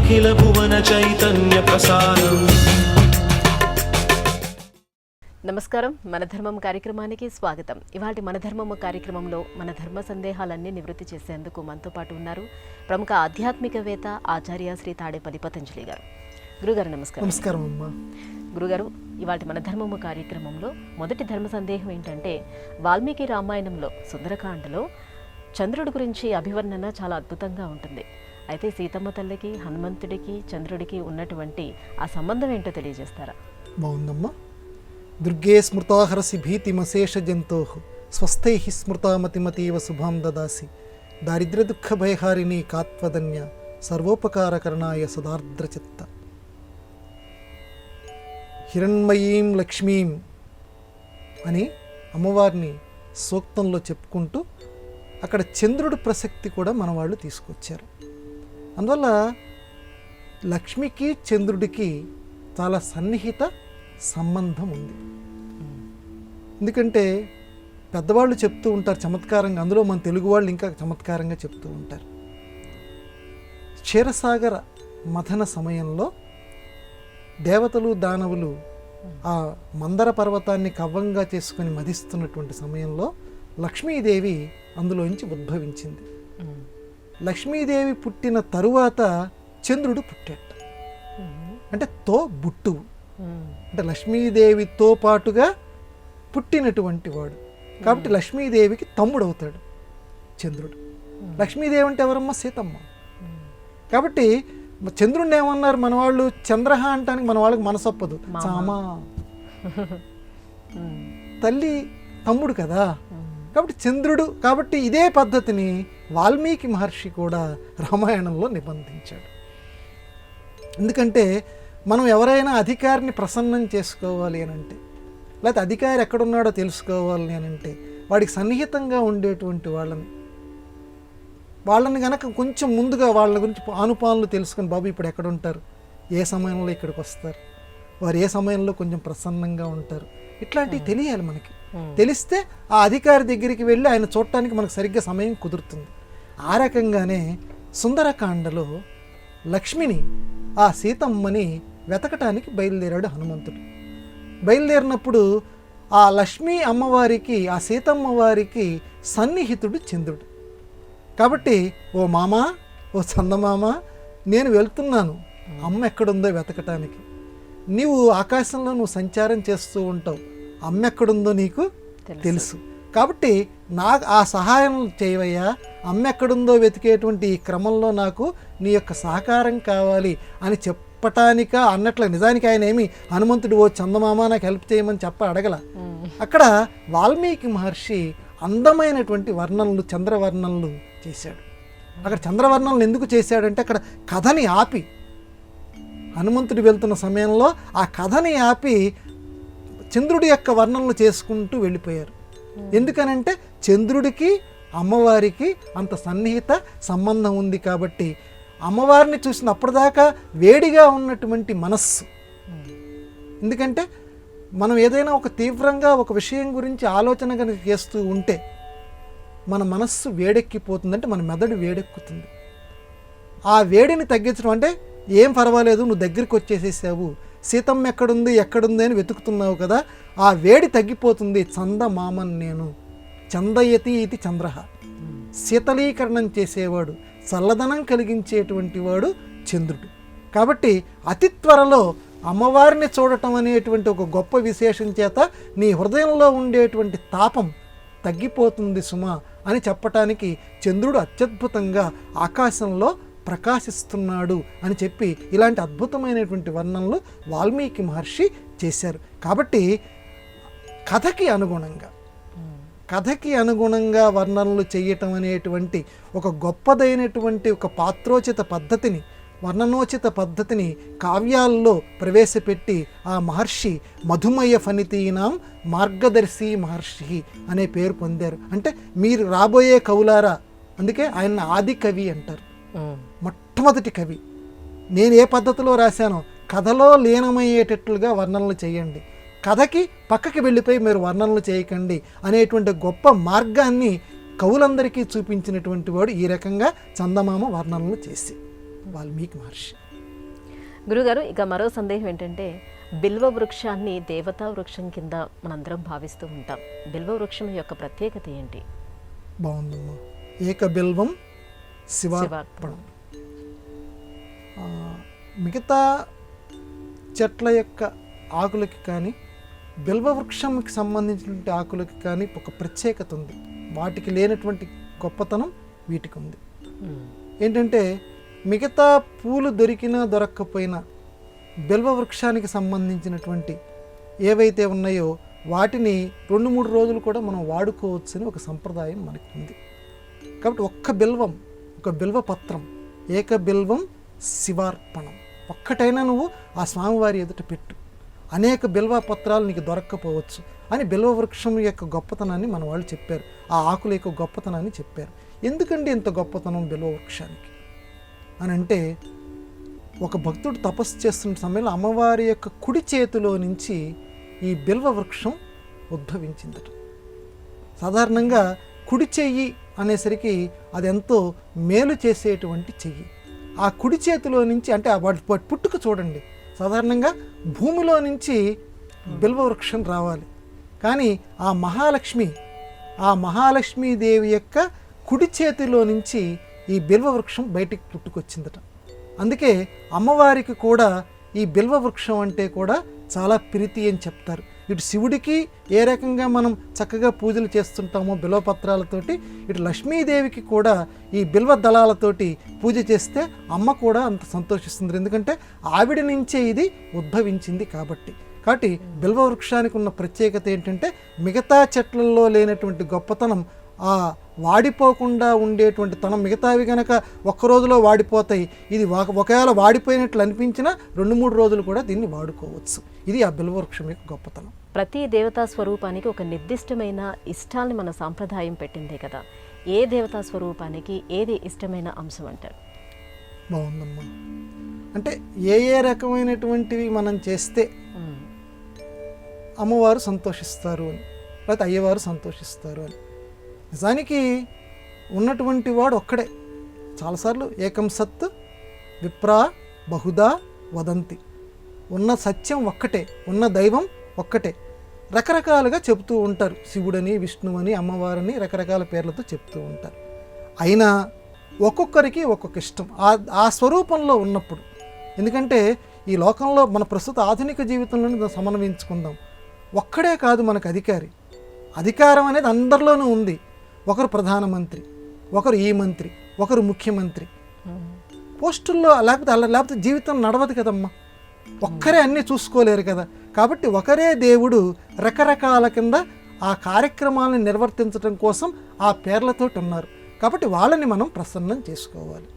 నిఖిల భువన చైతన్య ప్రసారం. నమస్కారం, మన ధర్మం కార్యక్రమానికి స్వాగతం. ఇవాళ మన ధర్మము కార్యక్రమంలో మన ధర్మ సందేహాలన్నీ నివృత్తి చేసేందుకు మనతో పాటు ఉన్నారు ప్రముఖ ఆధ్యాత్మికవేత్త ఆచార్య శ్రీ తాడేపల్లి పతంజలి గారు. గురుగారు నమస్కారం. నమస్కారం అమ్మా. గురుగారు, ఇవాళ మన ధర్మము కార్యక్రమంలో మొదటి ధర్మ సందేహం ఏంటంటే, వాల్మీకి రామాయణంలో సుందరకాండలో చంద్రుడి గురించి అభివర్ణన చాలా అద్భుతంగా ఉంటుంది. అయితే సీతమ్మ తల్లికి, హనుమంతుడికి, చంద్రుడికి ఉన్నటువంటి ఆ సంబంధం ఏంటో తెలియజేస్తారా? బాగుందమ్మా. దుర్గే స్మృతాహరసి భీతిమశేష జంతో స్వస్థై స్మృతామతిమతీవ శుభాం దదాసి దారిద్ర్య దుఃఖ భయహారిణి కాత్వదన్య సర్వోపకారకరణాయ సదార్ద్రచిత్త. హిరణ్మయీం లక్ష్మీం అని అమ్మవారిని సూక్తంలో చెప్పుకుంటూ అక్కడ చంద్రుడి ప్రసక్తి కూడా మన వాళ్ళు తీసుకొచ్చారు. అందువల్ల లక్ష్మికి చంద్రుడికి చాలా సన్నిహిత సంబంధం ఉంది. ఎందుకంటే పెద్దవాళ్ళు చెప్తూ ఉంటారు చమత్కారంగా, అందులో మన తెలుగు వాళ్ళు ఇంకా చమత్కారంగా చెప్తూ ఉంటారు. క్షీరసాగర మథన సమయంలో దేవతలు దానవులు ఆ మందర పర్వతాన్ని కవ్వంగా చేసుకుని మధిస్తున్నటువంటి సమయంలో లక్ష్మీదేవి అందులోంచి ఉద్భవించింది. లక్ష్మీదేవి పుట్టిన తరువాత చంద్రుడు పుట్టాడు. అంటే బుట్టువు అంటే లక్ష్మీదేవితో పాటుగా పుట్టినటువంటి వాడు కాబట్టి లక్ష్మీదేవికి తమ్ముడు అవుతాడు చంద్రుడు. లక్ష్మీదేవి అంటే ఎవరమ్మా? సీతమ్మ. కాబట్టి చంద్రుడిని ఏమన్నారు మన వాళ్ళు? చంద్రహ అంటానికి మన వాళ్ళకి మనసొప్పదు. చామా తల్లి తమ్ముడు కదా, కాబట్టి చంద్రుడు. కాబట్టి ఇదే పద్ధతిని వాల్మీకి మహర్షి కూడా రామాయణంలో నిబంధించాడు. ఎందుకంటే మనం ఎవరైనా అధికారిని ప్రసన్నం చేసుకోవాలి అని అంటే, లేకపోతే అధికారి ఎక్కడున్నాడో తెలుసుకోవాలి అని అంటే, వాడికి సన్నిహితంగా ఉండేటువంటి వాళ్ళని కనుక కొంచెం ముందుగా వాళ్ళ గురించి ఆనుపానులు తెలుసుకొని, బాబు ఇప్పుడు ఎక్కడ ఉంటారు, ఏ సమయంలో ఇక్కడికి వస్తారు, వారు ఏ సమయంలో కొంచెం ప్రసన్నంగా ఉంటారు, ఇట్లాంటివి తెలియాలి మనకి. తెలిస్తే ఆ అధికారి దగ్గరికి వెళ్ళి ఆయన చూడటానికి మనకు సరిగ్గా సమయం కుదురుతుంది. ఆ రకంగానే సుందరకాండలో లక్ష్మిని, ఆ సీతమ్మని వెతకటానికి బయలుదేరాడు హనుమంతుడు. బయలుదేరినప్పుడు ఆ లక్ష్మీ అమ్మవారికి, ఆ సీతమ్మ వారికి సన్నిహితుడు చంద్రుడు. కాబట్టి ఓ మామా, ఓ చందమామ, నేను వెళ్తున్నాను అమ్మ ఎక్కడుందో వెతకటానికి. నీవు ఆకాశంలో నువ్వు సంచారం చేస్తూ ఉంటావు, అమ్మ ఎక్కడుందో నీకు తెలుసు, కాబట్టి నాకు ఆ సహాయం చేయవయ్యా. అమ్మ ఎక్కడుందో వెతికేటువంటి ఈ క్రమంలో నాకు నీ యొక్క సహకారం కావాలి అని చెప్పటానిక అన్నట్లు. నిజానికి ఆయన ఏమి హనుమంతుడు ఓ చందమామ నాకు హెల్ప్ చేయమని అడగల. అక్కడ వాల్మీకి మహర్షి అందమైనటువంటి వర్ణనలు, చంద్రవర్ణనలు చేశాడు. అక్కడ చంద్రవర్ణనలు ఎందుకు చేశాడంటే, అక్కడ కథని ఆపి, హనుమంతుడు వెళ్తున్న సమయంలో ఆ కథని ఆపి చంద్రుడి యొక్క వర్ణనలు చేసుకుంటూ వెళ్ళిపోయారు. ఎందుకనంటే చంద్రుడికి అమ్మవారికి అంత సన్నిహిత సంబంధం ఉంది కాబట్టి. అమ్మవారిని చూసిన అప్పటిదాకా వేడిగా ఉన్నటువంటి మనస్సు, ఎందుకంటే మనం ఏదైనా ఒక తీవ్రంగా ఒక విషయం గురించి ఆలోచన కనుక చేస్తూ ఉంటే మన మనస్సు వేడెక్కిపోతుంది, అంటే మన మెదడు వేడెక్కుతుంది. ఆ వేడిని తగ్గించడం అంటే, ఏం పర్వాలేదు నువ్వు దగ్గరికి వచ్చేసేసావు, సీతమ్మ ఎక్కడుంది అని వెతుకుతున్నావు కదా, ఆ వేడి తగ్గిపోతుంది. చందమామన్ నేను, చందయతి ఇది చంద్రహ, శీతలీకరణం చేసేవాడు, చల్లదనం కలిగించేటువంటి వాడు చంద్రుడు. కాబట్టి అతి త్వరలో అమ్మవారిని చూడటం అనేటువంటి ఒక గొప్ప విశేషం చేత నీ హృదయంలో ఉండేటువంటి తాపం తగ్గిపోతుంది సుమా అని చెప్పటానికి చంద్రుడు అత్యద్భుతంగా ఆకాశంలో ప్రకాశిస్తున్నాడు అని చెప్పి ఇలాంటి అద్భుతమైనటువంటి వర్ణనలు వాల్మీకి మహర్షి చేశారు. కాబట్టి కథకి అనుగుణంగా వర్ణనలు చేయటం అనేటువంటి ఒక గొప్పదైనటువంటి ఒక పాత్రోచిత పద్ధతిని, వర్ణనోచిత పద్ధతిని కావ్యాల్లో ప్రవేశపెట్టి ఆ మహర్షి మధుమయ ఫణితీనాం మార్గదర్శి మహర్షి అనే పేరు పొందారు. అంటే మీరు రాబోయే కవులారా, అందుకే ఆయన ఆది కవి అంటారు, మొట్టమొదటి కవి. నేను ఏ పద్ధతిలో రాశానో కథలో లీనమయ్యేటట్లుగా వర్ణనలు చేయండి, కథకి పక్కకి వెళ్ళిపోయి మీరు వర్ణనలు చేయకండి అనేటువంటి గొప్ప మార్గాన్ని కవులందరికీ చూపించినటువంటి వాడు ఈ రకంగా చందమామ వర్ణనలు చేసి వాల్మీకి మహర్షి. గురుగారు, ఇక మరో సందేహం ఏంటంటే బిల్వ వృక్షాన్ని దేవతా వృక్షం కింద మనందరం భావిస్తూ ఉంటాం. బిల్వ వృక్షం యొక్క ప్రత్యేకత ఏంటి? బాగుందమ్మా. ఏక బిల్వం శివార్పణం. శివార్పణం. మిగతా చెట్ల యొక్క ఆకులకి కానీ బిల్వ వృక్షంకి సంబంధించినటువంటి ఆకులకి కానీ ఒక ప్రత్యేకత ఉంది. వాటికి లేనటువంటి గొప్పతనం వీటికి ఉంది. ఏంటంటే మిగతా పూలు దొరికినా దొరక్కపోయినా బిల్వ వృక్షానికి సంబంధించినటువంటి ఏవైతే ఉన్నాయో వాటిని 2-3 రోజులు కూడా మనం వాడుకోవచ్చు అని ఒక సంప్రదాయం మనకు ఉంది. కాబట్టి ఒక బిల్వ పత్రం, ఏక బిల్వం శివార్పణం, ఒక్కటైనా నువ్వు ఆ స్వామివారి ఎదుట పెట్టు. అనేక బిల్వ పత్రాలు నీకు దొరక్కపోవచ్చు అని బిల్వ వృక్షం యొక్క గొప్పతనాన్ని మన వాళ్ళు చెప్పారు. ఆ ఆకుల యొక్క గొప్పతనాన్ని చెప్పారు. ఎందుకండి ఇంత గొప్పతనం బిల్వ వృక్షానికి అని అంటే, ఒక భక్తుడు తపస్సు చేస్తున్న సమయంలో అమ్మవారి యొక్క కుడి చేతిలో నుంచి ఈ బిల్వ వృక్షం ఉద్భవించిందట. సాధారణంగా కుడి చెయ్యి అనేసరికి అది ఎంతో మేలు చేసేటువంటి చెయ్యి. ఆ కుడి చేతిలో నుంచి అంటే వాటి పుట్టుక చూడండి, సాధారణంగా భూమిలో నుంచి బిల్వ వృక్షం రావాలి. కానీ ఆ మహాలక్ష్మీదేవి యొక్క కుడి చేతిలో నుంచి ఈ బిల్వ వృక్షం బయటికి పుట్టుకొచ్చిందట. అందుకే అమ్మవారికి కూడా ఈ బిల్వ వృక్షం అంటే కూడా చాలా ప్రీతి అని చెప్తారు. ఇటు శివుడికి ఏ రకంగా మనం చక్కగా పూజలు చేస్తుంటామో బిల్వపత్రాలతోటి, ఇటు లక్ష్మీదేవికి కూడా ఈ బిల్వ దళాలతోటి పూజ చేస్తే అమ్మ కూడా అంత సంతోషిస్తుంది. ఎందుకంటే ఆవిడ నుంచే ఇది ఉద్భవించింది కాబట్టి. బిల్వ వృక్షానికి ఉన్న ప్రత్యేకత ఏంటంటే మిగతా చెట్లలో లేనటువంటి గొప్పతనం, ఆ వాడిపోకుండా ఉండేటువంటి తనం. మిగతావి కనుక ఒక్క రోజులో వాడిపోతాయి, ఇది ఒకవేళ వాడిపోయినట్లు అనిపించినా 2-3 రోజులు కూడా దీన్ని వాడుకోవచ్చు. ఇది ఆ బిల్వ వృక్షం యొక్క గొప్పతనం. ప్రతి దేవతా స్వరూపానికి ఒక నిర్దిష్టమైన ఇష్టాల్ని మన సాంప్రదాయం పెట్టిందే కదా. ఏ దేవతా స్వరూపానికి ఏది ఇష్టమైన అంశం అంటారు? బాగుందమ్మా. అంటే ఏ రకమైనటువంటివి మనం చేస్తే అమ్మవారు సంతోషిస్తారు అని, లేకపోతే అయ్యవారు సంతోషిస్తారు అని. నిజానికి ఉన్నటువంటి వాడు ఒక్కడే. చాలాసార్లు ఏకం సత్ విప్రా బహుదా వదంతి, ఉన్న సత్యం ఒక్కటే, ఉన్న దైవం ఒక్కటే. రకరకాలుగా చెప్తూ ఉంటారు, శివుడని, విష్ణువని, అమ్మవారిని రకరకాల పేర్లతో చెప్తూ ఉంటారు. అయినా ఒక్కొక్కరికి ఒక్కొక్క ఇష్టం ఆ స్వరూపంలో ఉన్నప్పుడు. ఎందుకంటే ఈ లోకంలో మన ప్రస్తుత ఆధునిక జీవితంలోనే సమన్వయించుకుందాం. ఒక్కడే కాదు మనకు అధికారం అనేది అందరిలోనూ ఉంది. ఒకరు ప్రధానమంత్రి, ఒకరు ఈ మంత్రి, ఒకరు ముఖ్యమంత్రి. పోస్టుల్లో లేకపోతే జీవితం నడవదు కదమ్మా. ఒక్కరే అన్నీ చూసుకోలేరు కదా. కాబట్టి ఒకరే దేవుడు రకరకాల కింద ఆ కార్యక్రమాలను నిర్వర్తించడం కోసం ఆ పేర్లతోటి ఉన్నారు. కాబట్టి వాళ్ళని మనం ప్రసన్నం చేసుకోవాలి.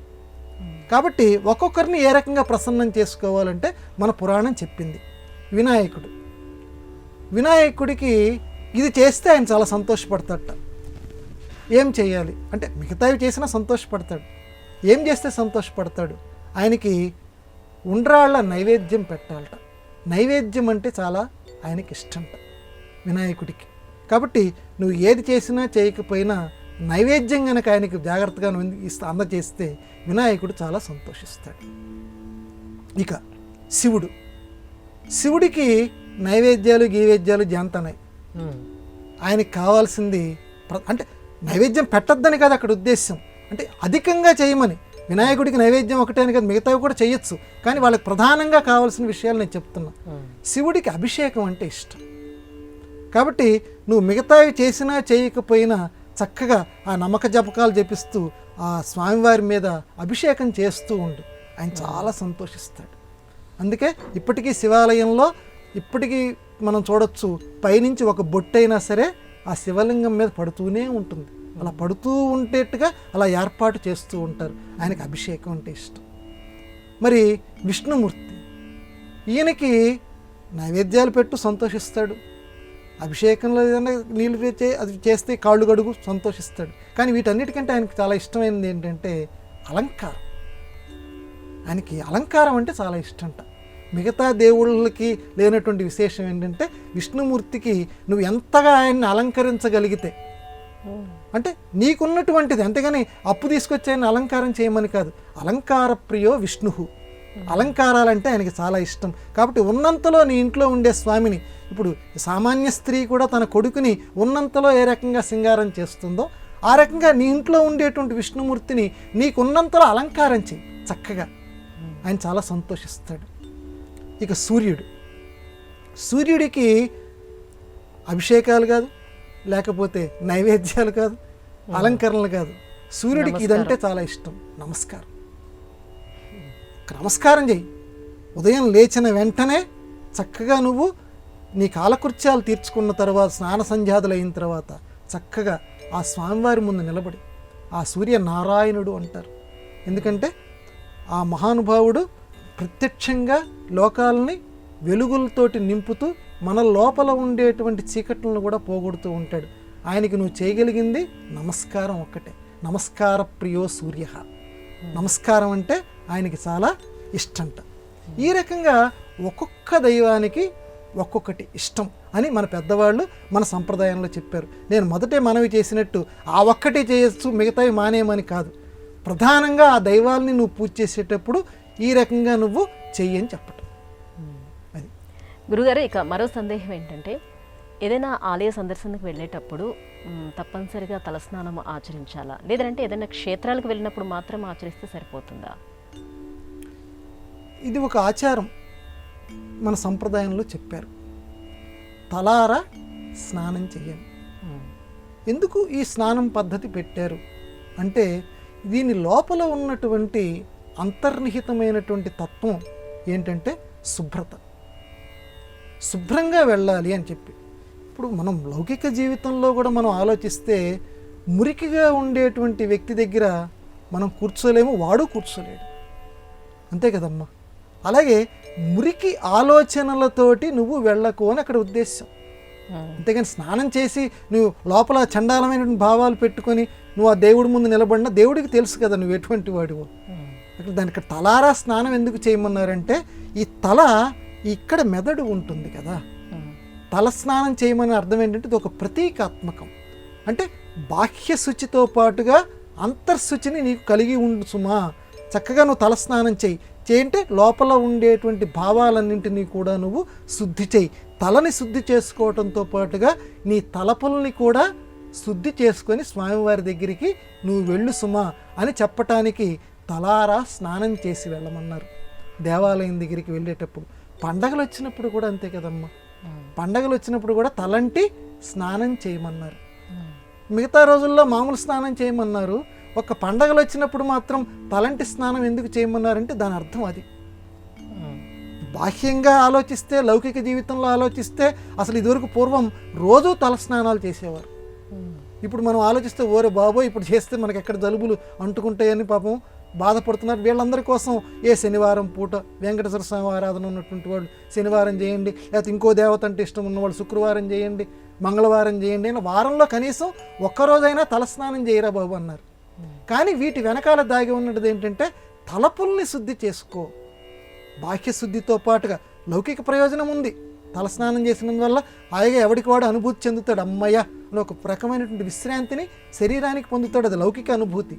కాబట్టి ఒక్కొక్కరిని ఏ రకంగా ప్రసన్నం చేసుకోవాలంటే మన పురాణం చెప్పింది. వినాయకుడికి ఇది చేస్తే ఆయన చాలా సంతోషపడతాడట. ఏం చేయాలి అంటే మిగతావి చేసినా సంతోషపడతాడు. ఏం చేస్తే సంతోషపడతాడు? ఆయనకి ఉండ్రాళ్ళ నైవేద్యం పెట్టాలట. నైవేద్యం అంటే చాలా ఆయనకి ఇష్టంట వినాయకుడికి. కాబట్టి నువ్వు ఏది చేసినా చేయకపోయినా నైవేద్యం కనుక ఆయనకి జాగ్రత్తగా అందజేస్తే వినాయకుడు చాలా సంతోషిస్తాడు. ఇక శివుడికి నైవేద్యాలు గీవేద్యాలు జాంతనాయి. ఆయనకి కావాల్సింది అంటే నైవేద్యం పెట్టద్దని కాదు అక్కడ ఉద్దేశం, అంటే అధికంగా చేయమని. వినాయకుడికి నైవేద్యం ఒకటే అని కాదు, మిగతావి కూడా చేయొచ్చు. కానీ వాళ్ళకి ప్రధానంగా కావాల్సిన విషయాలు నేను చెప్తున్నా. శివుడికి అభిషేకం అంటే ఇష్టం. కాబట్టి నువ్వు మిగతావి చేసినా చేయకపోయినా చక్కగా ఆ నమ్మక జపకాలు జపిస్తూ ఆ స్వామివారి మీద అభిషేకం చేస్తూ ఉండు, ఆయన చాలా సంతోషిస్తాడు. అందుకే ఇప్పటికీ శివాలయంలో మనం చూడొచ్చు, పైనుంచి ఒక బొట్టైనా సరే ఆ శివలింగం మీద పడుతూనే ఉంటుంది. అలా పడుతూ ఉండేట్టుగా అలా ఏర్పాటు చేస్తూ ఉంటారు. ఆయనకి అభిషేకం అంటే ఇష్టం. మరి విష్ణుమూర్తి, ఈయనకి నైవేద్యాలు పెట్టు సంతోషిస్తాడు, అభిషేకంలో ఏదైనా నీళ్ళు అది చేస్తే కాళ్ళు గడుగు సంతోషిస్తాడు. కానీ వీటన్నిటికంటే ఆయనకి చాలా ఇష్టమైనది ఏంటంటే అలంకారం. ఆయనకి అలంకారం అంటే చాలా ఇష్టంట. మిగతా దేవుళ్ళకి లేనటువంటి విశేషం ఏంటంటే విష్ణుమూర్తికి నువ్వు ఎంతగా ఆయన్ని అలంకరించగలిగితే, అంటే నీకున్నటువంటిది, అంతేగాని అప్పు తీసుకొచ్చి ఆయన అలంకారం చేయమని కాదు. అలంకార ప్రియో విష్ణు, అలంకారాలంటే ఆయనకి చాలా ఇష్టం. కాబట్టి ఉన్నంతలో నీ ఇంట్లో ఉండే స్వామిని, ఇప్పుడు సామాన్య స్త్రీ కూడా తన కొడుకుని ఉన్నంతలో ఏ రకంగా సింగారం చేస్తుందో ఆ రకంగా నీ ఇంట్లో ఉండేటువంటి విష్ణుమూర్తిని నీకున్నంతలో అలంకారం చేయి చక్కగా. ఆయన చాలా సంతోషిస్తాడు. ఇక సూర్యుడికి అభిషేకాలు కాదు, లేకపోతే నైవేద్యాలు కాదు, అలంకరణలు కాదు, సూర్యుడికి ఇదంటే చాలా ఇష్టం. నమస్కారం చెయ్యి. ఉదయం లేచిన వెంటనే చక్కగా నువ్వు నీ కాలకృత్యాలు తీర్చుకున్న తర్వాత, స్నాన సంధ్యాదులు అయిన తర్వాత చక్కగా ఆ స్వామివారి ముందు నిలబడి, ఆ సూర్య నారాయణుడు అంటారు. ఎందుకంటే ఆ మహానుభావుడు ప్రత్యక్షంగా లోకాలని వెలుగులతోటి నింపుతూ మన లోపల ఉండేటువంటి చీకట్లను కూడా పోగొడుతూ ఉంటాడు. ఆయనకి నువ్వు చేయగలిగింది నమస్కారం ఒక్కటే. నమస్కార ప్రియో సూర్య. నమస్కారం అంటే ఆయనకి చాలా ఇష్టంట. ఈ రకంగా ఒక్కొక్క దైవానికి ఒక్కొక్కటి ఇష్టం అని మన పెద్దవాళ్ళు మన సంప్రదాయంలో చెప్పారు. నేను మొదటే మనవి చేసినట్టు ఆ ఒక్కటి చేయొచ్చు, మిగతావి మానేయమని కాదు. ప్రధానంగా ఆ దైవాల్ని నువ్వు పూజ చేసేటప్పుడు ఈ రకంగా నువ్వు చెయ్యని చెప్పటం. అది గురుగారు. ఇక మరో సందేహం ఏంటంటే, ఏదైనా ఆలయ సందర్శనకు వెళ్ళేటప్పుడు తప్పనిసరిగా తలస్నానం ఆచరించాలా, లేదంటే ఏదైనా క్షేత్రాలకు వెళ్ళినప్పుడు మాత్రం ఆచరిస్తే సరిపోతుందా? ఇది ఒక ఆచారం మన సంప్రదాయంలో చెప్పారు. తలారా స్నానం చెయ్యను. ఎందుకు ఈ స్నానం పద్ధతి పెట్టారు అంటే, దీని లోపల ఉన్నటువంటి అంతర్నిహితమైనటువంటి తత్వం ఏంటంటే శుభ్రంగా వెళ్ళాలి అని చెప్పి. ఇప్పుడు మనం లౌకిక జీవితంలో కూడా మనం ఆలోచిస్తే, మురికిగా ఉండేటువంటి వ్యక్తి దగ్గర మనం కూర్చోలేము, వాడు కూర్చోలేడు. అంతే కదమ్మా. అలాగే మురికి ఆలోచనలతోటి నువ్వు వెళ్ళకు అని అక్కడ ఉద్దేశం. అంతేగాని స్నానం చేసి నువ్వు లోపల చండాలమైనటువంటి భావాలు పెట్టుకొని నువ్వు ఆ దేవుడి ముందు నిలబడినా దేవుడికి తెలుసు కదా నువ్వు ఎటువంటి వాడివో. అక్కడ దానికి తలారా స్నానం ఎందుకు చేయమన్నారంటే, ఈ తల ఇక్కడ మెదడు ఉంటుంది కదా, తల స్నానం చేయమని అర్థం ఏంటంటే ఇది ఒక ప్రతీకాత్మకం. అంటే బాహ్య శుచితో పాటుగా అంతర్శుచిని నీకు కలిగి ఉండు సుమా. చక్కగా నువ్వు తల స్నానం చేయంటే లోపల ఉండేటువంటి భావాలన్నింటినీ కూడా నువ్వు శుద్ధి చేయి. తలని శుద్ధి చేసుకోవడంతో పాటుగా నీ తలపుల్ని కూడా శుద్ధి చేసుకొని స్వామివారి దగ్గరికి నువ్వు వెళ్ళు సుమా అని చెప్పటానికి తలారా స్నానం చేసి వెళ్ళమన్నారు. దేవాలయం దగ్గరికి వెళ్ళేటప్పుడు, పండగలు వచ్చినప్పుడు కూడా అంతే కదమ్మా. పండగలు వచ్చినప్పుడు కూడా తలంటి స్నానం చేయమన్నారు. మిగతా రోజుల్లో మామూలు స్నానం చేయమన్నారు. ఒక పండగలు వచ్చినప్పుడు మాత్రం తలంటి స్నానం ఎందుకు చేయమన్నారంటే దాని అర్థం అది. బాహ్యంగా ఆలోచిస్తే, లౌకిక జీవితంలో ఆలోచిస్తే అసలు ఇదివరకు పూర్వం రోజు తల స్నానాలు చేసేవారు. ఇప్పుడు మనం ఆలోచిస్తే ఓరే బాబోయ్ ఇప్పుడు చేస్తే మనకి ఎక్కడ జలుబులు అంటుకుంటాయని పాపం బాధపడుతున్నారు. వీళ్ళందరి కోసం ఏ శనివారం పూట వెంకటేశ్వర స్వామి ఆరాధన ఉన్నటువంటి వాళ్ళు శనివారం చేయండి, లేకపోతే ఇంకో దేవత అంటే ఇష్టం ఉన్నవాళ్ళు శుక్రవారం చేయండి, మంగళవారం చేయండి అని వారంలో కనీసం ఒక్కరోజైనా తలస్నానం చేయరా బాబు అన్నారు. కానీ వీటి వెనకాల దాగి ఉన్నది ఏంటంటే తలపుల్ని శుద్ధి చేసుకో. బాహ్య శుద్ధితో పాటుగా లౌకిక ప్రయోజనం ఉంది. తలస్నానం చేసినందువల్ల హాయిగా ఎవడికి వాడు అనుభూతి చెందుతాడు, అమ్మయ్య అని ఒక రకమైనటువంటి విశ్రాంతిని శరీరానికి పొందుతాడు. అది లౌకిక అనుభూతి.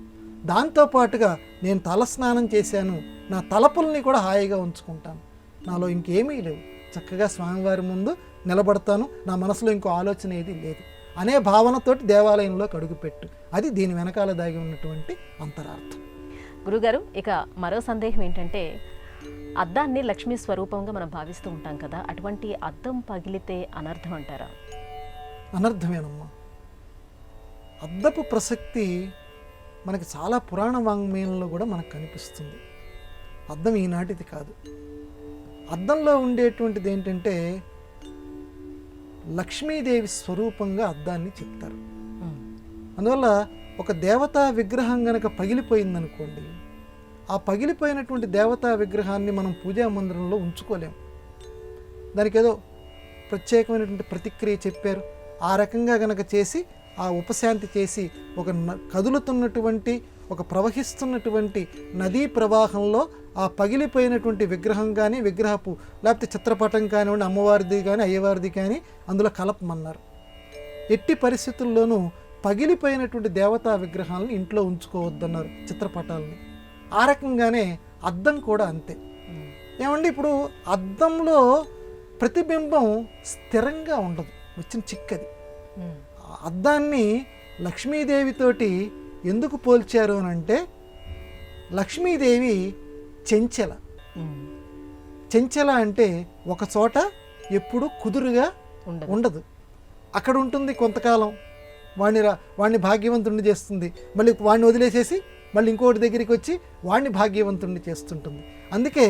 దాంతోపాటుగా నేను తలస్నానం చేశాను, నా తలపుల్ని కూడా హాయిగా ఉంచుకుంటాను, నాలో ఇంకేమీ లేవు, చక్కగా స్వామివారి ముందు నిలబడతాను, నా మనసులో ఇంకో ఆలోచన ఏది లేదు అనే భావనతోటి దేవాలయంలోకి అడుగుపెట్టు. అది దీని వెనకాల దాగి ఉన్నటువంటి అంతరార్థం. గురుగారు, ఇక మరో సందేహం ఏంటంటే, అద్దాన్ని లక్ష్మీ స్వరూపంగా మనం భావిస్తూ ఉంటాం కదా, అటువంటి అద్దం పగిలితే అనర్థం అంటారా? అనర్థమేనమ్మా. అద్దపు ప్రసక్తి మనకి చాలా పురాణ వాంగ్మయంలో కూడా మనకు కనిపిస్తుంది. అద్దం ఈనాటిది కాదు. అద్దంలో ఉండేటువంటిది ఏంటంటే లక్ష్మీదేవి స్వరూపంగా అద్దాన్ని చెప్తారు. అందువల్ల ఒక దేవతా విగ్రహం గనక పగిలిపోయిందనుకోండి, ఆ పగిలిపోయినటువంటి దేవతా విగ్రహాన్ని మనం పూజా మందిరంలో ఉంచుకోలేము. దానికి ఏదో ప్రత్యేకమైనటువంటి ప్రతిక్రియ చెప్పారు. ఆ రకంగా గనక చేసి ఆ ఉపశాంతి చేసి ఒక కదులుతున్నటువంటి ఒక ప్రవహిస్తున్నటువంటి నదీ ప్రవాహంలో ఆ పగిలిపోయినటువంటి విగ్రహం కానీ విగ్రహపు లేకపోతే చిత్రపటం కానివ్వండి, అమ్మవారిది కానీ అయ్యవారిది కానీ అందులో కలపమన్నారు. ఎట్టి పరిస్థితుల్లోనూ పగిలిపోయినటువంటి దేవతా విగ్రహాలను ఇంట్లో ఉంచుకోవద్దన్నారు, చిత్రపటాలని. ఆ రకంగానే అద్దం కూడా అంతే. ఏమండి ఇప్పుడు అద్దంలో ప్రతిబింబం స్థిరంగా ఉండదు, వచ్చిన చిక్కది. ఆ అద్దాన్ని లక్ష్మీదేవితోటి ఎందుకు పోల్చారు అని అంటే, లక్ష్మీదేవి చెంచల. చెంచల అంటే ఒక చోట ఎప్పుడు కుదురుగా ఉండదు. అక్కడ ఉంటుంది కొంతకాలం, వాడిని భాగ్యవంతుడిని చేస్తుంది, మళ్ళీ వాడిని వదిలేసేసి మళ్ళీ ఇంకోటి దగ్గరికి వచ్చి వాడిని భాగ్యవంతుడిని చేస్తుంటుంది. అందుకే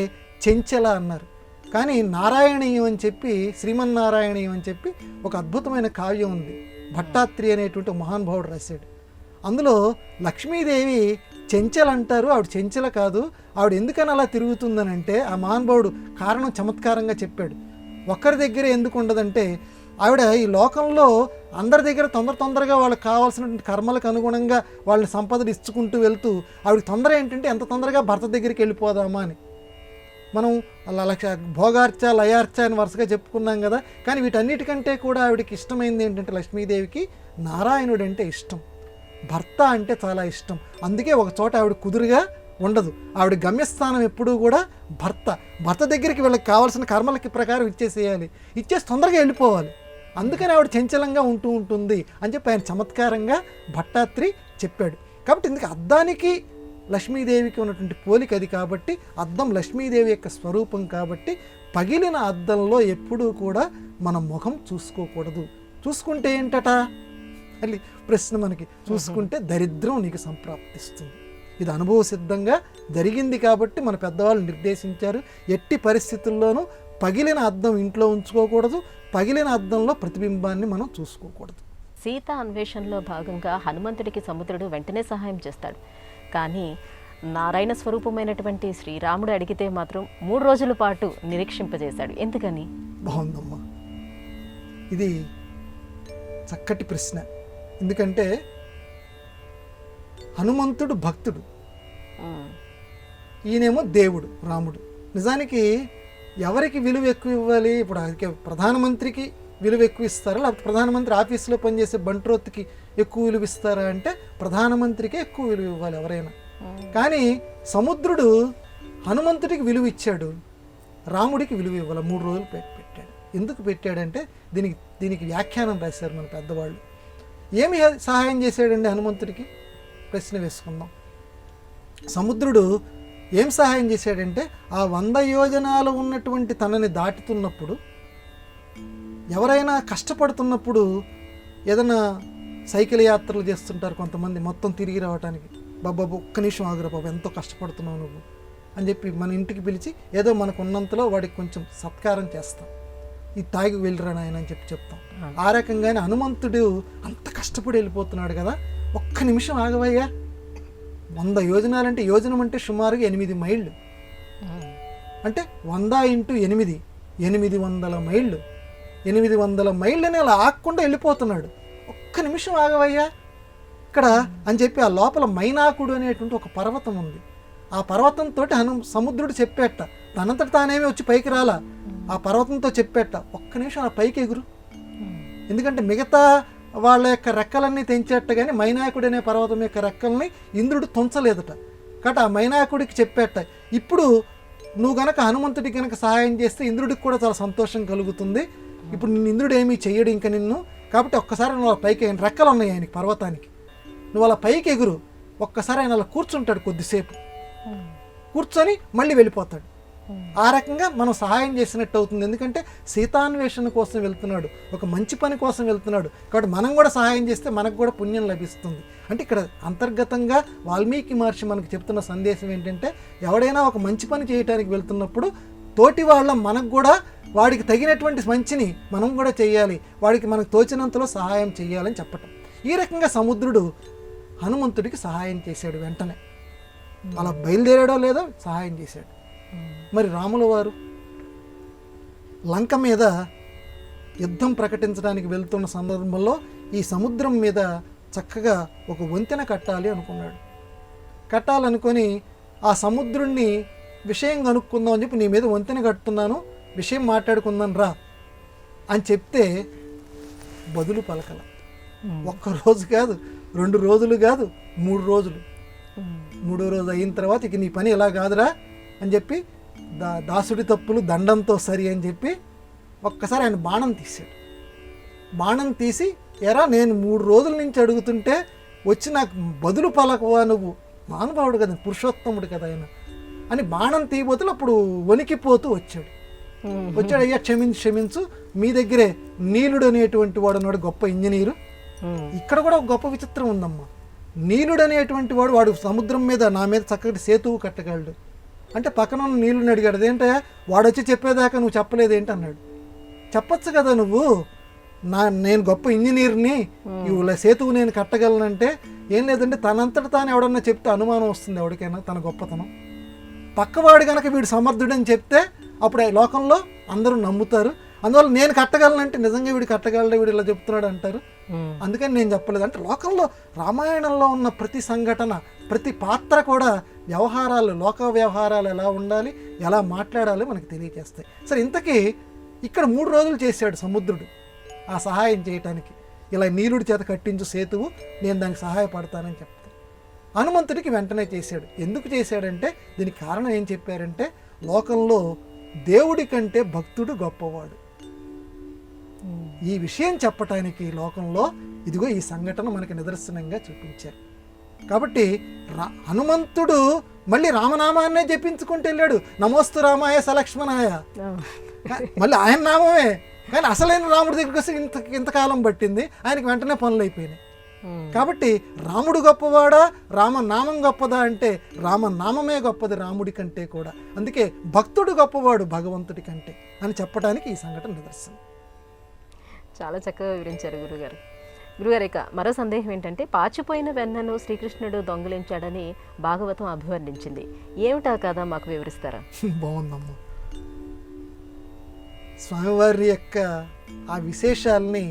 చెంచల అన్నారు. కానీ నారాయణీయం అని చెప్పి, శ్రీమన్నారాయణీయం అని చెప్పి ఒక అద్భుతమైన కావ్యం ఉంది, భట్టాత్రి అనేటువంటి మహానుభావుడు రాశాడు. అందులో లక్ష్మీదేవి చెంచల అంటారు, ఆవిడ చెంచల కాదు. ఆవిడ ఎందుకని అలా తిరుగుతుందనంటే ఆ మహానుభావుడు కారణం చమత్కారంగా చెప్పాడు. ఒక్కరి దగ్గర ఎందుకు ఉండదంటే, ఆవిడ ఈ లోకంలో అందరి దగ్గర తొందరగా వాళ్ళకి కావాల్సినటువంటి కర్మలకు అనుగుణంగా వాళ్ళని సంపదలు ఇచ్చుకుంటూ వెళ్తూ, ఆవిడకి తొందర ఏంటంటే ఎంత తొందరగా భర్త దగ్గరికి వెళ్ళిపోదామా అని. మనం అలా భోగార్చ లయార్చ అని వరుసగా చెప్పుకున్నాం కదా. కానీ వీటన్నిటికంటే కూడా ఆవిడకి ఇష్టమైంది ఏంటంటే, లక్ష్మీదేవికి నారాయణుడు అంటే ఇష్టం, భర్త అంటే చాలా ఇష్టం. అందుకే ఒక చోట ఆవిడ కుదురుగా ఉండదు. ఆవిడ గమ్యస్థానం ఎప్పుడూ కూడా భర్త దగ్గరికి వీళ్ళకి కావాల్సిన కర్మలకి ప్రకారం ఇచ్చేసేయాలి, ఇచ్చేసి తొందరగా వెళ్ళిపోవాలి. అందుకని ఆవిడ చంచలంగా ఉంటుంది అని చెప్పి ఆయన చమత్కారంగా భట్టాత్రి చెప్పాడు. కాబట్టి ఇందుకు అద్దానికి లక్ష్మీదేవికి ఉన్నటువంటి పోలిక అది. కాబట్టి అద్దం లక్ష్మీదేవి యొక్క స్వరూపం. కాబట్టి పగిలిన అద్దంలో ఎప్పుడూ కూడా మన ముఖం చూసుకోకూడదు. చూసుకుంటే ఏంటట మళ్ళీ ప్రశ్న మనకి, చూసుకుంటే దరిద్రం నీకు సంప్రాప్తిస్తుంది. ఇది అనుభవ సిద్ధంగా జరిగింది కాబట్టి మన పెద్దవాళ్ళు నిర్దేశించారు. ఎట్టి పరిస్థితుల్లోనూ పగిలిన అద్దం ఇంట్లో ఉంచుకోకూడదు, పగిలిన అద్దంలో ప్రతిబింబాన్ని మనం చూసుకోకూడదు. సీత అన్వేషణలో భాగంగా హనుమంతుడికి సముద్రుడు వెంటనే సహాయం చేస్తాడు. కానీ నారాయణ స్వరూపమైనటువంటి శ్రీరాముడు అడిగితే మాత్రం 3 రోజుల పాటు నిరీక్షింపజేశాడు. ఎందుకని? బాగుందమ్మా, ఇది చక్కటి ప్రశ్న. ఎందుకంటే హనుమంతుడు భక్తుడు, ఈయనేమో దేవుడు రాముడు. నిజానికి ఎవరికి విలువ ఎక్కువ ఇవ్వాలి? ఇప్పుడు అందుకే ప్రధానమంత్రికి విలువ ఎక్కువ ఇస్తారా, లేకపోతే ప్రధానమంత్రి ఆఫీసులో పనిచేసే బంట్రోత్కి ఎక్కువ విలువ ఇస్తారా అంటే ప్రధానమంత్రికే ఎక్కువ విలువ ఇవ్వాలి ఎవరైనా. కానీ సముద్రుడు హనుమంతుడికి విలువ ఇచ్చాడు, రాముడికి విలువ ఇవ్వాలి. 3 రోజులు పెట్టాడు. ఎందుకు పెట్టాడంటే దీనికి వ్యాఖ్యానం రాశారు మన పెద్దవాళ్ళు. ఏమి సహాయం చేశాడండి హనుమంతుడికి? ప్రశ్న వేసుకుందాం. సముద్రుడు ఏం సహాయం చేశాడంటే, ఆ 100 యోజనాలు ఉన్నటువంటి తనని దాటుతున్నప్పుడు, ఎవరైనా కష్టపడుతున్నప్పుడు, ఏదైనా సైకిల్ యాత్రలు చేస్తుంటారు కొంతమంది మొత్తం తిరిగి రావడానికి, బాబా ఒక్క నిమిషం ఆగురా బాబు, ఎంతో కష్టపడుతున్నావు నువ్వు అని చెప్పి మన ఇంటికి పిలిచి ఏదో మనకు ఉన్నంతలో వాడికి కొంచెం సత్కారం చేస్తాం, ఈ తాగి వెళ్ళిరా నాయన అని చెప్తాం. ఆ రకంగానే హనుమంతుడు అంత కష్టపడి వెళ్ళిపోతున్నాడు కదా, ఒక్క నిమిషం ఆగవయ్యా. 100 యోజనాలంటే, యోజనం అంటే సుమారుగా 8 మైళ్ళు, అంటే 100 × 8 800 మైళ్ళు. 800 మైళ్ళని అలా ఆగకుండా వెళ్ళిపోతున్నాడు. ఒక్క నిమిషం ఆగవయ్యా ఇక్కడ అని చెప్పి ఆ లోపల మైనాకుడు అనేటువంటి ఒక పర్వతం ఉంది. ఆ పర్వతంతో సముద్రుడు చెప్పేట, తనంతట తానేమి వచ్చి పైకి రాలా, ఆ పర్వతంతో చెప్పేట, ఒక్క నిమిషం ఆ పైకి ఎగురు. ఎందుకంటే మిగతా వాళ్ళ యొక్క రెక్కలన్నీ తెంచేట, కానీ మైనాకుడు అనే పర్వతం యొక్క రెక్కల్ని ఇంద్రుడు తుంచలేదట. కాబట్టి ఆ మైనాకుడికి చెప్పేట, ఇప్పుడు నువ్వు గనక హనుమంతుడికి గనక సహాయం చేస్తే ఇంద్రుడికి కూడా చాలా సంతోషం కలుగుతుంది. ఇప్పుడు నిన్ను ఇంద్రుడు ఏమీ చెయ్యడు ఇంకా నిన్ను, కాబట్టి ఒక్కసారి నువ్వు పైకి, రెక్కలు ఉన్నాయి ఆయనకి పర్వతానికి, నువ్వు అలా పైకి ఎగురు. ఒక్కసారి ఆయన అలా కూర్చుంటాడు, కొద్దిసేపు కూర్చొని మళ్ళీ వెళ్ళిపోతాడు. ఆ రకంగా మనం సహాయం చేసినట్టు అవుతుంది. ఎందుకంటే సీతాన్వేషణ కోసం వెళ్తున్నాడు, ఒక మంచి పని కోసం వెళ్తున్నాడు. కాబట్టి మనం కూడా సహాయం చేస్తే మనకు కూడా పుణ్యం లభిస్తుంది. అంటే ఇక్కడ అంతర్గతంగా వాల్మీకి మహర్షి మనకు చెప్తున్న సందేశం ఏంటంటే, ఎవడైనా ఒక మంచి పని చేయడానికి వెళ్తున్నప్పుడు తోటి వాళ్ళ మనకు కూడా వాడికి తగినటువంటి మంచిని మనం కూడా చేయాలి, వాడికి మనకు తోచినంతలో సహాయం చేయాలని చెప్పటం. ఈ రకంగా సముద్రుడు హనుమంతుడికి సహాయం చేశాడు. వెంటనే అలా బయలుదేరాడో లేదో సహాయం చేశాడు. మరి రాముల వారు లంక మీద యుద్ధం ప్రకటించడానికి వెళ్తున్న సందర్భంలో ఈ సముద్రం మీద చక్కగా ఒక వంతెన కట్టాలి అనుకున్నాడు. కట్టాలనుకొని ఆ సముద్రుణ్ణి విషయం కనుక్కుందాం అని చెప్పి, నీ మీద వంతెన కట్టుతున్నాను, విషయం మాట్లాడుకుందాం రా అని చెప్తే బదులు పలకల. 1 రోజు కాదు, 2 రోజులు కాదు, 3 రోజులు. 3వ రోజు అయిన తర్వాత, ఇక నీ పని ఎలా కాదురా అని చెప్పి దాసుడి తప్పులు దండంతో సరి అని చెప్పి ఒక్కసారి ఆయన బాణం తీశాడు. బాణం తీసి, ఎరా నేను 3 రోజుల నుంచి అడుగుతుంటే వచ్చి నాకు బదులు పలకవా, నువ్వు మానుభావుడు కదా, పురుషోత్తముడు కదా ఆయన అని బాణం తీయబోతులు అప్పుడు వణికిపోతూ వచ్చాడు. అయ్యా క్షమించు, మీ దగ్గరే నీలుడు అనేటువంటి వాడు ఉన్నాడు, గొప్ప ఇంజనీరు. ఇక్కడ కూడా ఒక గొప్ప విచిత్రం ఉందమ్మా. నీలుడు అనేటువంటి వాడు సముద్రం మీద నా మీద చక్కటి సేతువు కట్టగలడు అంటే పక్కన ఉన్న నీళ్ళని అడిగాడు, అదేంటే వాడు వచ్చి చెప్పేదాకా నువ్వు చెప్పలేదేంటి అన్నాడు. చెప్పచ్చు కదా నువ్వు, నేను గొప్ప ఇంజనీర్ని, ఇవి సేతువు నేను కట్టగలనంటే. ఏం లేదంటే తనంతట తాను ఎవడన్నా చెప్తే అనుమానం వస్తుంది ఎవరికైనా తన గొప్పతనం. పక్కవాడు కనుక వీడు సమర్థుడని చెప్తే అప్పుడు లోకంలో అందరూ నమ్ముతారు. అందువల్ల నేను కట్టగలనంటే నిజంగా వీడు కట్టగలడు, వీడు ఇలా చెప్తున్నాడు అంటారు. అందుకని నేను చెప్పలేదు. అంటే లోకంలో రామాయణంలో ఉన్న ప్రతి సంఘటన, ప్రతి పాత్ర కూడా వ్యవహారాలు, లోక వ్యవహారాలు ఎలా ఉండాలి, ఎలా మాట్లాడాలి మనకు తెలియజేస్తాయి. సరే, ఇంతకీ ఇక్కడ 3 రోజులు చేశాడు సముద్రుడు ఆ సహాయం చేయటానికి. ఇలా నీలుడి చేత కట్టించు సేతువు, నేను దానికి సహాయపడతానని చెప్తాను. హనుమంతుడికి వెంటనే చేశాడు. ఎందుకు చేశాడంటే దీనికి కారణం ఏం చెప్పారంటే, లోకంలో దేవుడి కంటే భక్తుడు గొప్పవాడు. ఈ విషయం చెప్పటానికి లోకంలో ఇదిగో ఈ సంఘటన మనకి నిదర్శనంగా చూపించారు. కాబట్టి హనుమంతుడు మళ్ళీ రామనామాన్నే జపించుకుంటూ వెళ్ళాడు. నమోస్తు రామాయ సలక్ష్మణాయ, మళ్ళీ ఆయన నామమే. కానీ అసలైన రాముడి దగ్గరికి వస్తే ఇంతకాలం పట్టింది, ఆయనకి వెంటనే పనులు అయిపోయినాయి. కాబట్టి రాముడు గొప్పవాడా, రామనామం గొప్పదా అంటే రామనామమే గొప్పది రాముడి కంటే కూడా. అందుకే భక్తుడు గొప్పవాడు భగవంతుడి కంటే అని చెప్పడానికి ఈ సంఘటన నిదర్శనం. చాలా చక్కగా వివరించారు గురుగారు. గురుగారు, ఇక మరో సందేహం ఏంటంటే, పాచిపోయిన వెన్నను శ్రీకృష్ణుడు దొంగిలించాడని భాగవతం అభివర్ణించింది. ఏమిటా కదా మాకు వివరిస్తారా? బాగుందమ్మా. స్వామివారి యొక్క ఆ విశేషాలని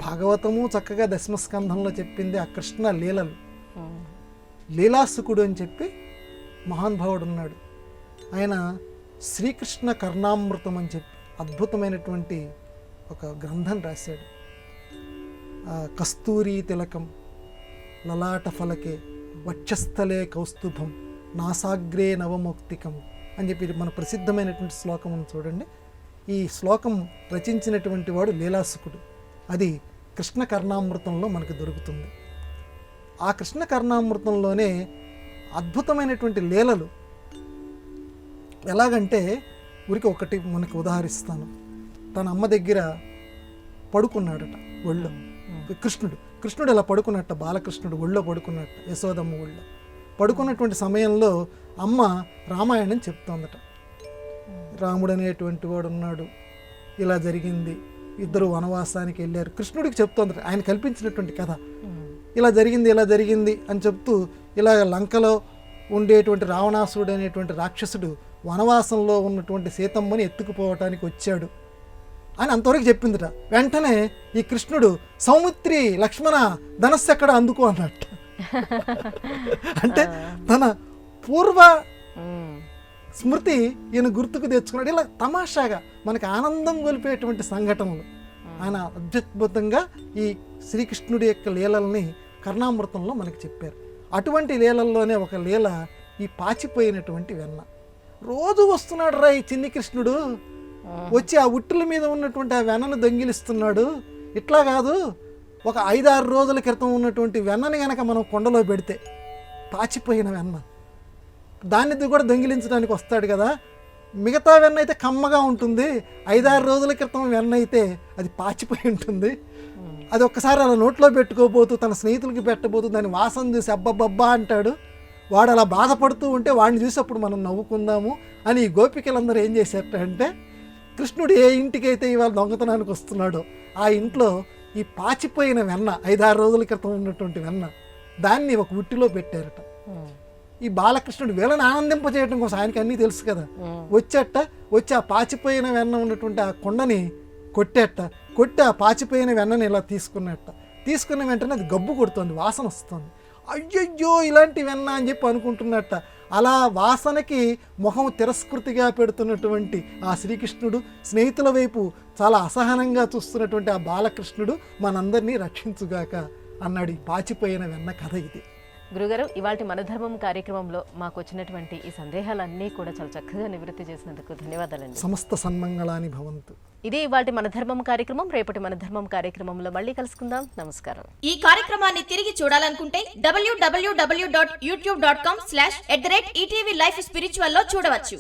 భాగవతము చక్కగా దశమస్కంధంలో చెప్పింది. ఆ కృష్ణ లీలలు, లీలాసుకుడు అని చెప్పి మహానుభావుడు ఉన్నాడు. ఆయన శ్రీకృష్ణ కర్ణామృతం అని చెప్పి అద్భుతమైనటువంటి ఒక గ్రంథం రాశాడు. కస్తూరి తిలకం లలాట ఫలకే వక్షస్థలే కౌస్తుభం నాసాగ్రే నవమౌక్తికం అని చెప్పి మన ప్రసిద్ధమైనటువంటి శ్లోకం ఉంది చూడండి. ఈ శ్లోకం రచించినటువంటి వాడు లీలాసుకుడు. అది కృష్ణ కర్ణామృతంలో మనకు దొరుకుతుంది. ఆ కృష్ణ కర్ణామృతంలోనే అద్భుతమైనటువంటి లీలలు. ఎలాగంటే ఊరికి ఒకటి మనకు ఉదాహరిస్తాను. తన అమ్మ దగ్గర పడుకున్నాడట ఒళ్ళో. కృష్ణుడు ఇలా పడుకున్నట్ట, బాలకృష్ణుడు ఒళ్ళో పడుకున్నట్ట, యశోదమ్మ ఒళ్ళో పడుకున్నటువంటి సమయంలో అమ్మ రామాయణం చెప్తోందట. రాముడు అనేటువంటి వాడు ఉన్నాడు, ఇలా జరిగింది, ఇద్దరు వనవాసానికి వెళ్ళారు. కృష్ణుడికి చెప్తోందట, ఆయన కల్పించినటువంటి కథ. ఇలా జరిగింది అని చెప్తూ, ఇలా లంకలో ఉండేటువంటి రావణాసురుడు అనేటువంటి రాక్షసుడు వనవాసంలో ఉన్నటువంటి సీతమ్మని ఎత్తుకుపోవటానికి వచ్చాడు అని అంతవరకు చెప్పిందిట. వెంటనే ఈ కృష్ణుడు సౌమిత్రి లక్ష్మణ ధనస్సు ఎక్కడ అందుకో అన్నట్టు. అంటే తన పూర్వ స్మృతి ఈయన గుర్తుకు తెచ్చుకున్నాడు. ఇలా తమాషాగా మనకి ఆనందం గొలిపేటువంటి సంఘటనలు ఆయన అత్యద్భుతంగా ఈ శ్రీకృష్ణుడి యొక్క లీలల్ని కర్ణామృతంలో మనకి చెప్పారు. అటువంటి లీలల్లోనే ఒక లీల ఈ పాచిపోయినటువంటి వెన్న. రోజు వస్తున్నాడు రా ఈ చిన్ని కృష్ణుడు, వచ్చి ఆ ఉట్టుల మీద ఉన్నటువంటి ఆ వెన్నను దొంగిలిస్తున్నాడు. ఇట్లా కాదు, ఒక 5-6 రోజుల క్రితం ఉన్నటువంటి వెన్నని కనుక మనం కొండలో పెడితే, పాచిపోయిన వెన్న, దాన్ని కూడా దొంగిలించడానికి వస్తాడు కదా. మిగతా వెన్న అయితే కమ్మగా ఉంటుంది, 5-6 రోజుల క్రితం వెన్న అయితే అది పాచిపోయి ఉంటుంది. అది ఒక్కసారి అలా నోట్లో పెట్టుకోబోతూ తన స్నేహితులకి పెట్టబోతూ దాని వాసన చూసి అబ్బబ్బబ్బా అంటాడు. వాడు అలా బాధపడుతూ ఉంటే వాడిని చూసి అప్పుడు మనం నవ్వుకుందాము అని ఈ గోపికలందరూ ఏం చేశారంటే, కృష్ణుడు ఏ ఇంటికైతే ఇవాళ దొంగతనానికి వస్తున్నాడో ఆ ఇంట్లో ఈ పాచిపోయిన వెన్న, 5-6 రోజుల క్రితం ఉన్నటువంటి వెన్న, దాన్ని ఒక ఉట్టిలో పెట్టారట. ఈ బాలకృష్ణుడు వీళ్ళని ఆనందింపజేయడం కోసం, ఆయనకి అన్నీ తెలుసు కదా, వచ్చి ఆ పాచిపోయిన వెన్న ఉన్నటువంటి ఆ కొండని కొట్టి ఆ పాచిపోయిన వెన్నని ఇలా తీసుకున్న వెంటనే అది గబ్బు కొడుతుంది, వాసన వస్తుంది. అయ్యయ్యో ఇలాంటి వెన్న అని చెప్పి అనుకుంటున్నట్ట. అలా వాసనకి మొహం తిరస్కృతిగా పెడుతున్నటువంటి ఆ శ్రీకృష్ణుడు, స్నేహితుల వైపు చాలా అసహనంగా చూస్తున్నటువంటి ఆ బాలకృష్ణుడు మనందరినీ రక్షించుగాక అన్నాడు. ఈ పాచిపోయిన వెన్న కథ ఇది. గురుగారు, ఇవాళ మన ధర్మం కార్యక్రమంలో మాకు వచ్చినటువంటి ఈ సందేహాలన్నీ కూడా చాలా చక్కగా నివృత్తి చేసినందుకు ధన్యవాదాలండి. సమస్త సన్మంగళాని భవంతు. ఇది ఇవాళ మన ధర్మం కార్యక్రమం. రేపటి మన ధర్మం కార్యక్రమంలో మళ్ళీ కలుసుకుందాం. నమస్కారం. ఈ కార్యక్రమాన్ని తిరిగి చూడాలనుకుంటే www.youtube.com/ETV Life Spiritual లో చూడవచ్చు.